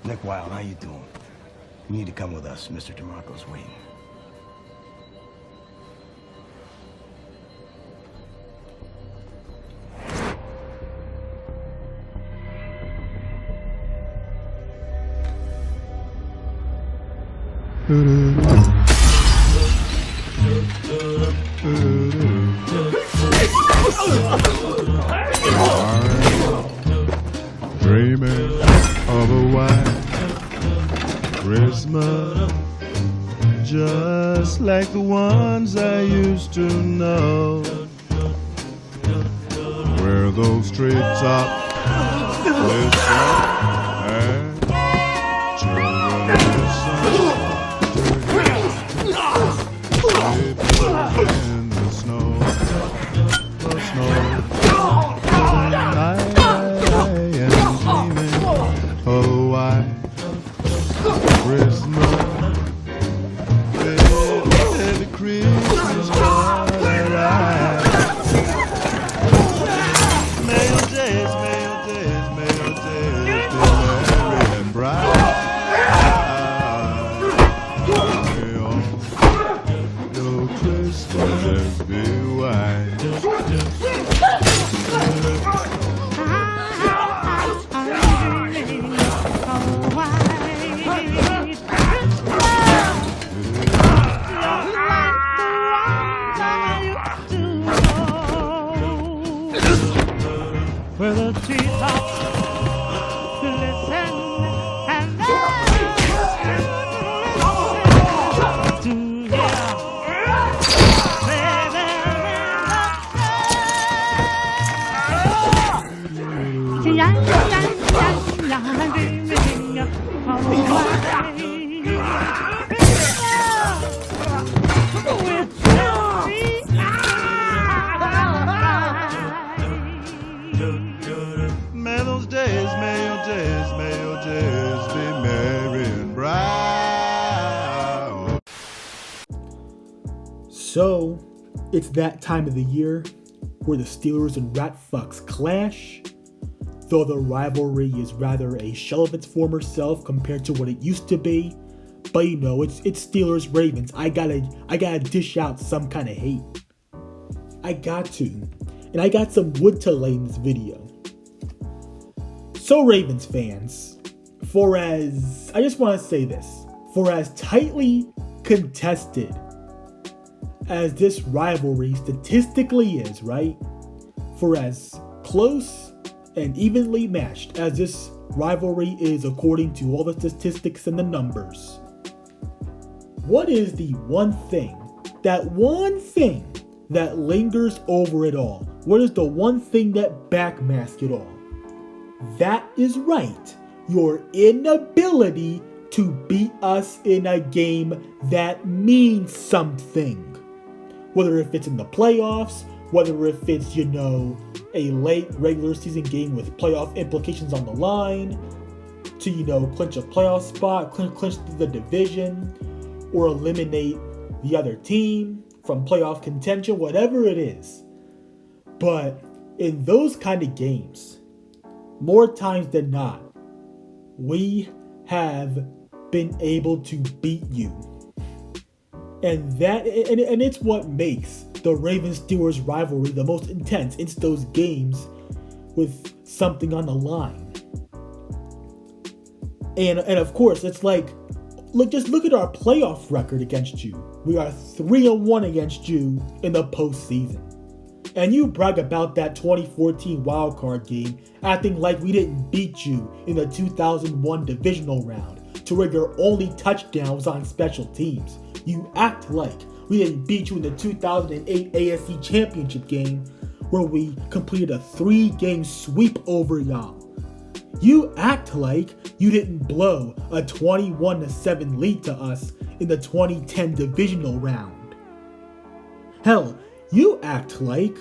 Nick Wild, how you doing? You need to come with us. Mr. DeMarco's waiting. Dreaming of a white Christmas, just like the ones I used to know, where those treetops glisten and children listen in the snow, oh, why Christmas, every Christmas alright. May your days, be merry and bright. May all your Christmases be white. Where the treetops listen and to May your days be merry and bright. So, it's that time of the year where the Steelers and Ratfucks clash. Though the rivalry is rather a shell of its former self compared to what it used to be. But you know, it's Steelers Ravens. I gotta dish out some kind of hate. I got to. And I got some wood to lay in this video. So Ravens fans, I just want to say this, for as tightly contested as this rivalry statistically is, right? For as close and evenly matched as this rivalry is according to all the statistics and the numbers, what is the one thing that lingers over it all? What is the one thing that backmasks it all? That is right, your inability to beat us in a game that means something. Whether if it's in the playoffs, whether if it's, a late regular season game with playoff implications on the line, to, clinch a playoff spot, clinch the division, or eliminate the other team from playoff contention, whatever it is. But in those kind of games, more times than not, we have been able to beat you. And it's what makes the Ravens-Steelers rivalry the most intense. It's those games with something on the line. And of course, it's like, look at our playoff record against you. We are 3-1 against you in the postseason. And you brag about that 2014 wildcard game, acting like we didn't beat you in the 2001 divisional round, to where your only touchdown was on special teams. You act like we didn't beat you in the 2008 AFC Championship game, where we completed a 3-game sweep over y'all. You act like you didn't blow a 21-7 lead to us in the 2010 divisional round. Hell, you act like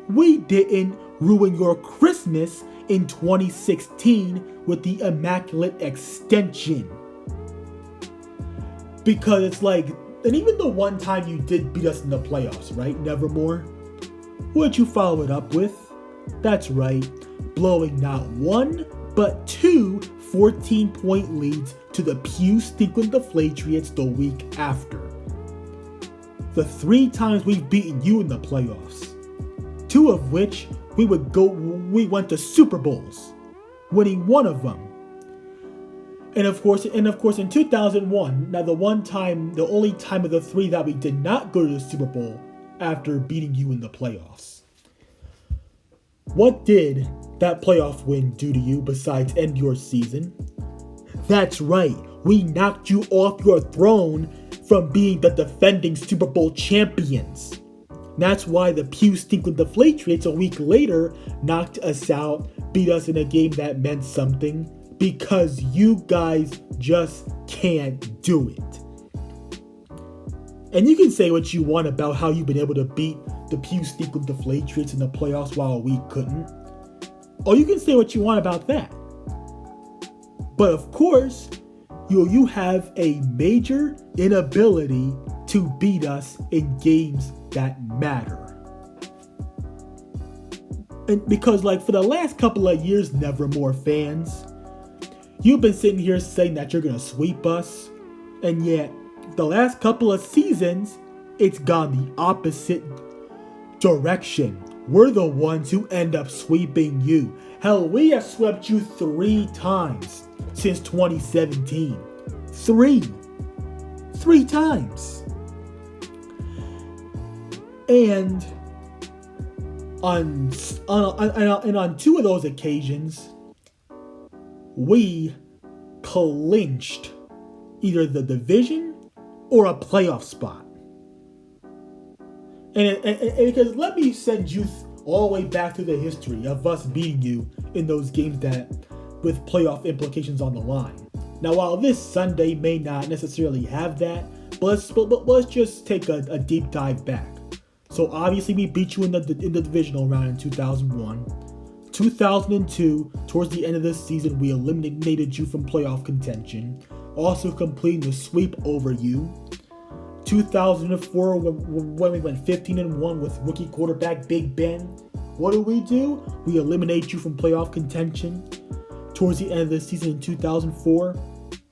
we didn't ruin your Christmas in 2016 with the Immaculate Extension. Because it's like, and even the one time you did beat us in the playoffs, right, Nevermore? What'd you follow it up with? That's right, blowing not one, but 2 14-point leads to the Pew-Stinklin' Deflatriots the week after. The 3 times we've beaten you in the playoffs, 2 of which we went to Super Bowls, winning 1 of them. And of course in 2001, now the only time of the 3 that we did not go to the Super Bowl after beating you in the playoffs. What did that playoff win do to you besides end your season? That's right, we knocked you off your throne from being the defending Super Bowl champions. That's why the Pew-Stinklin' Deflatriots a week later knocked us out, beat us in a game that meant something, because you guys just can't do it. And you can say what you want about how you've been able to beat the Pew-Stinklin' Deflatriots in the playoffs while we couldn't. Or you can say what you want about that. But of course, you have a major inability to beat us in games that matter. And because for the last couple of years, Nevermore fans, you've been sitting here saying that you're going to sweep us, and yet the last couple of seasons, it's gone the opposite direction. We're the ones who end up sweeping you. Hell, we have swept you 3 times since 2017. 3 times. And on 2 of those occasions, we clinched either the division or a playoff spot. And because let me send you all the way back to the history of us beating you in those games that with playoff implications on the line. Now, while this Sunday may not necessarily have that, but let's just take a deep dive back. So obviously we beat you in the divisional round in 2001. 2002, towards the end of the season, we eliminated you from playoff contention, also completing the sweep over you. 2004, when we went 15-1 with rookie quarterback Big Ben, what do? We eliminate you from playoff contention towards the end of the season in 2004.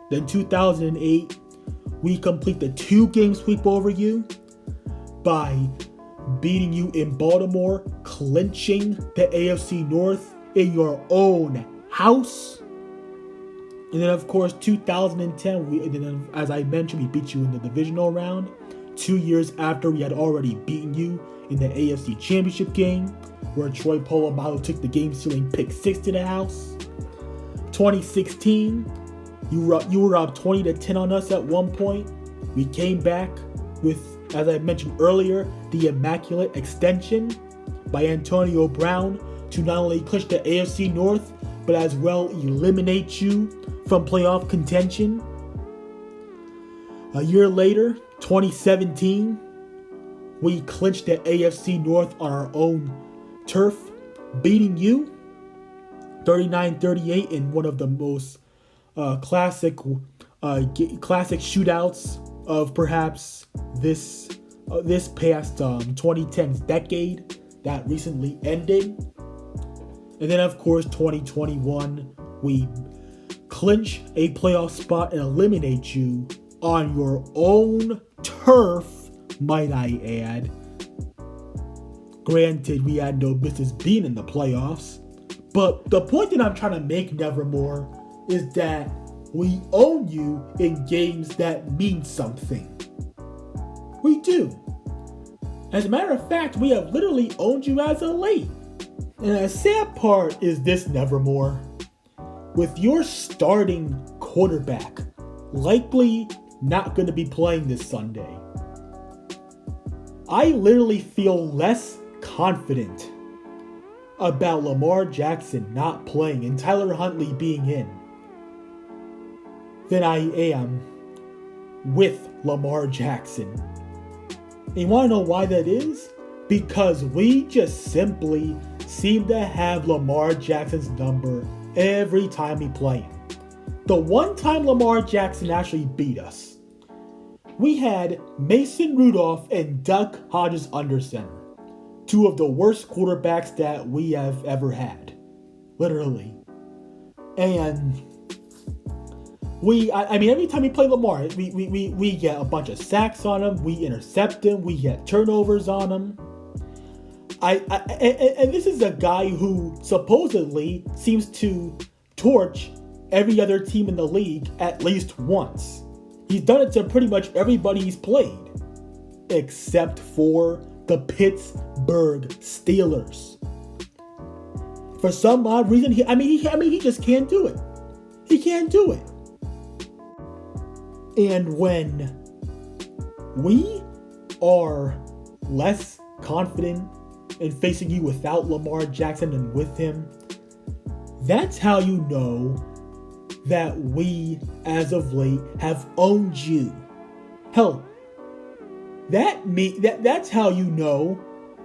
Then 2008, we complete the 2-game sweep over you by beating you in Baltimore, clinching the AFC North in your own house. And then, of course, 2010, as I mentioned, we beat you in the divisional round. 2 years after we had already beaten you in the AFC Championship game, where Troy Polamalu took the game-sealing pick 6 to the house. 2016, you were up 20-10 on us at one point. We came back with, as I mentioned earlier, the immaculate extension by Antonio Brown to not only clinch the AFC North, but as well eliminate you from playoff contention. A year later, 2017, we clinched the AFC North on our own turf, beating you 39-38 in one of the most classic shootouts of perhaps this past 2010s decade that recently ended. And then, of course, 2021, we clinch a playoff spot and eliminate you on your own turf, might I add. Granted, we had no business being in the playoffs, but the point that I'm trying to make, Nevermore, is that we own you in games that mean something. We do. As a matter of fact, we have literally owned you as of late. And the sad part is this, Nevermore. With your starting quarterback likely not going to be playing this Sunday, I literally feel less confident about Lamar Jackson not playing and Tyler Huntley being in than I am with Lamar Jackson. And you want to know why that is? Because we just simply seem to have Lamar Jackson's number every time we play him. The one time Lamar Jackson actually beat us, we had Mason Rudolph and Duck Hodges under center. 2 of the worst quarterbacks that we have ever had. Literally. And Every time we play Lamar, we get a bunch of sacks on him, we intercept him, we get turnovers on him. And this is a guy who supposedly seems to torch every other team in the league at least once. He's done it to pretty much everybody he's played, except for the Pittsburgh Steelers. For some odd reason, he just can't do it. He can't do it. And when we are less confident in facing you without Lamar Jackson than with him, that's how you know that we, as of late, have owned you. Hell, that's how you know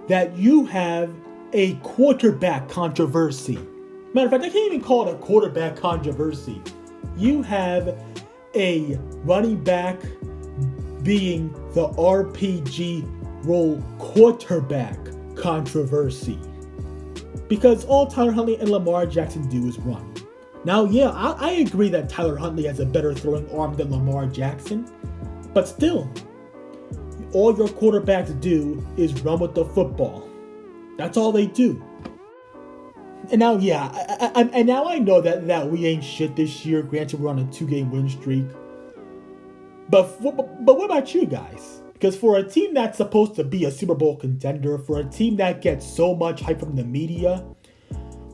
that you have a quarterback controversy. Matter of fact, I can't even call it a quarterback controversy. You have a running back being the RPG role quarterback controversy. Because all Tyler Huntley and Lamar Jackson do is run. Now, yeah, I agree that Tyler Huntley has a better throwing arm than Lamar Jackson. But still, all your quarterbacks do is run with the football. That's all they do. And now, yeah, I know that we ain't shit this year. Granted, we're on a 2-game win streak. But what about you guys? Because for a team that's supposed to be a Super Bowl contender, for a team that gets so much hype from the media,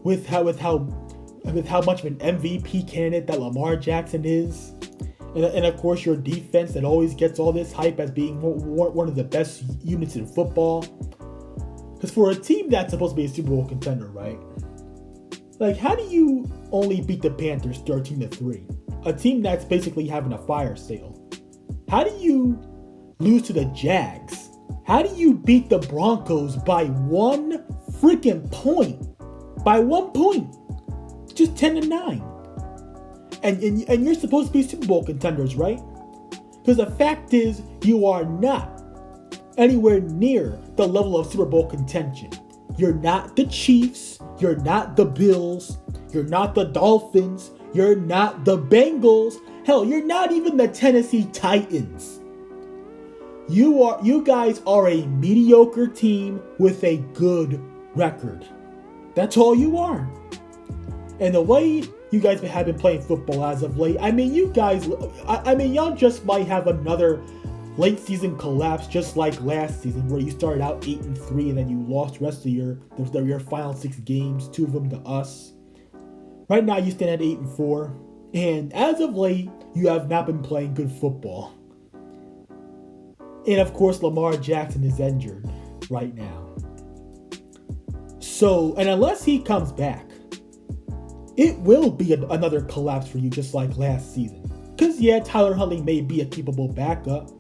with how much of an MVP candidate that Lamar Jackson is, and of course your defense that always gets all this hype as being one of the best units in football. Because for a team that's supposed to be a Super Bowl contender, right? Like, how do you only beat the Panthers 13-3? A team that's basically having a fire sale. How do you lose to the Jags? How do you beat the Broncos by 1 freaking point? By 1 point. Just 10-9. And you're supposed to be Super Bowl contenders, right? Because the fact is, you are not anywhere near the level of Super Bowl contention. You're not the Chiefs. You're not the Bills. You're not the Dolphins. You're not the Bengals. Hell, you're not even the Tennessee Titans. You guys are a mediocre team with a good record. That's all you are. And the way you guys have been playing football as of late, y'all just might have another late season collapse just like last season, where you started out 8-3 and then you lost the rest of your final 6 games, 2 of them to us. Right now you stand at 8-4, and as of late, you have not been playing good football. And of course, Lamar Jackson is injured right now. So, and unless he comes back, it will be another collapse for you just like last season. Because yeah, Tyler Huntley may be a capable backup.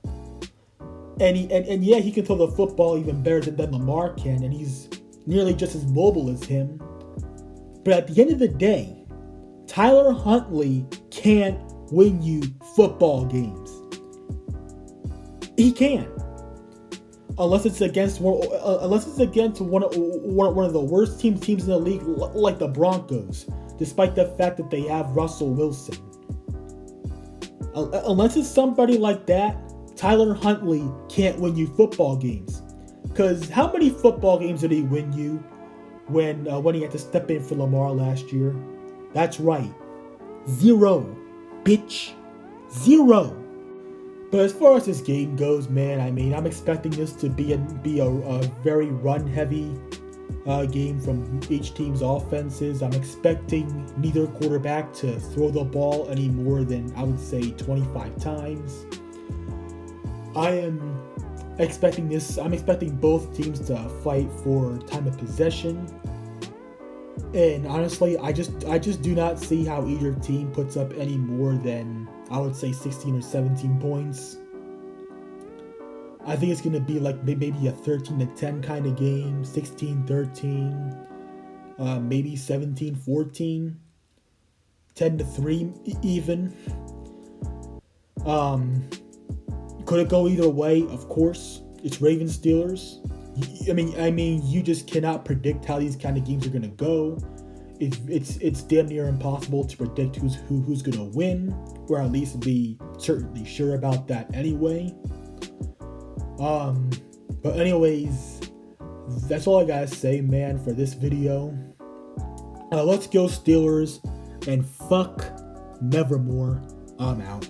And yeah, he can throw the football even better than Lamar can, and he's nearly just as mobile as him. But at the end of the day, Tyler Huntley can't win you football games. He can't. Unless it's against one of the worst teams in the league, like the Broncos, despite the fact that they have Russell Wilson. Unless it's somebody like that, Tyler Huntley can't win you football games. Because how many football games did he win you when he had to step in for Lamar last year? That's right. 0, bitch. 0. But as far as this game goes, man, I'm expecting this to be a very run-heavy game from each team's offenses. I'm expecting neither quarterback to throw the ball any more than, I would say, 25 times. I'm expecting both teams to fight for time of possession. And honestly, I just do not see how either team puts up any more than, I would say, 16 or 17 points. I think it's going to be like maybe a 13-10 kind of game, 16-13, maybe 17-14, 10-3 even. Could it go either way? Of course. It's Ravens Steelers. I mean, you just cannot predict how these kind of games are going to go. it's damn near impossible to predict who's gonna win, or at least be certainly sure about that anyway. But anyways, that's all I gotta say, man, for this video. Let's go Steelers, and fuck Nevermore. I'm out.